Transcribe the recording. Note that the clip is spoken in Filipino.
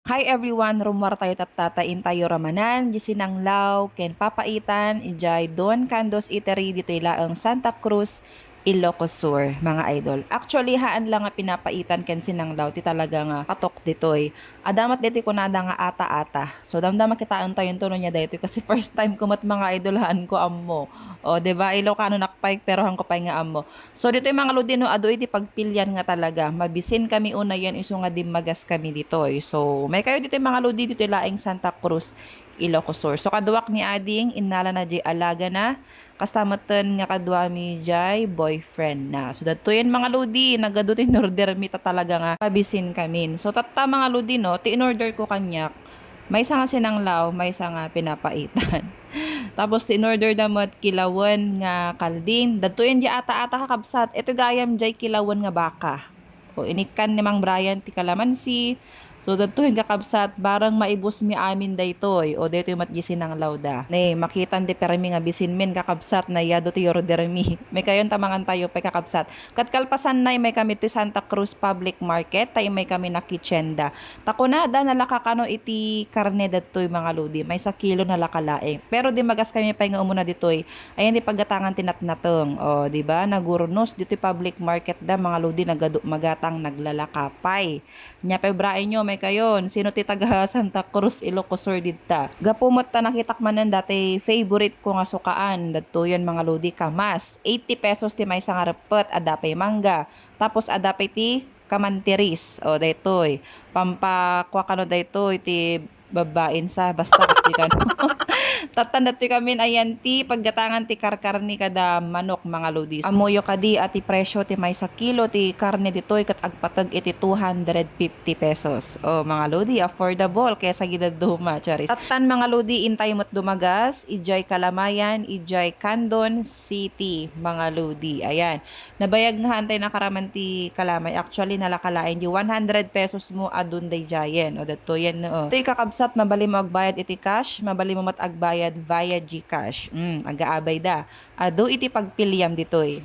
Hi everyone, rumor tayo tatain tayo ramanan, gisinang law, ken papaitan, ijay Don Candos Eatery dito ilaang Santa Cruz, Ilocos Sur, mga idol. Actually, haan lang nga pinapaitan ken sinang law, ti talaga nga patok ditoy. Adamat dito ko nada nga ata-ata. So, damdama kita tayo tuno niya dito kasi first time ko mat mga idol haan ko ammo. O, di ba? Ilocano nakpay pero hang ko pay nga ammo. So, dito yung mga ludino, ado iti pagpilyan nga talaga. Mabisin kami una yan, iso nga dimagas kami dito. So, may kayo dito yung mga ludi dito laing Santa Cruz, Ilocos Sur. So, kaduwak ni Ading, inala na di alaga na. Kastamatan nga kadwa mi jay boyfriend na. So, dato yan mga ludi, nagadutin order mi ta talaga nga mabisin kami. So, tatta mga ludi no, ti-in-order ko kanyak. May isa nga sinanglaw, may isa nga pinapaitan. Tapos in-order damot kilawan nga kalding. Dato yan di ata-ata kakabsat. Ito gayam jay kilawan nga baka. O inikan ni Mang Brian ti kalamansi. So dato yung kakabsat barang maibus mi amin daytoy o daytoy matgisin ang lauda. Ne makitan di permi nga bisin min kakabsat na yado ti order mi. May kayon tamangan tayo pa kakabsat. Kat kalpasan na may kami ti Santa Cruz Public Market tay may kami na kitchenda. Takunada nalakakano iti karne daytoy mga ludi. May sa kilo na lakalaeng. Pero di magas kami pa nga umuna ditoy. Ayan di paggatangan tinatnatong. O di ba nagurnos ditoy public market da mga ludi magatang naglalakapay. Nya pebrae nyo may kayon. Sino ti taga Santa Cruz, Ilocos Sur dita. Gapumot ta nakitakmanan dati favorite ko nga sukaan. Dadto yun mga ludi kamas. 80 pesos ti may nga repet adapay mangga. Tapos adapay ti kamantiris. O daytoy. Pampakwa kano daytoy ti babain sa basta kasi kano. Tatanda ti kami ayan ti paggatangan ti karkarni kada manok mga lodi. Amoyo kadi at ti presyo ti may sa kilo ti karne ditoy kat agpatag iti 250 pesos. O mga lodi affordable kaya sa gidad duma charis. Tatan mga lodi intay mo't dumagas, ijay Kalamayan, ijay Candon City mga lodi. Ayan. Nabayag nga antay nakaraman ti Kalamay. Actually nalakalain di 100 pesos mo adun day jayen. O dato yan no. Ito kakabsat mabali mo agbayad iti cash, mabali mo mat agbayad via GCash. Agaabay da. Ado iti pagpiliam ditoy.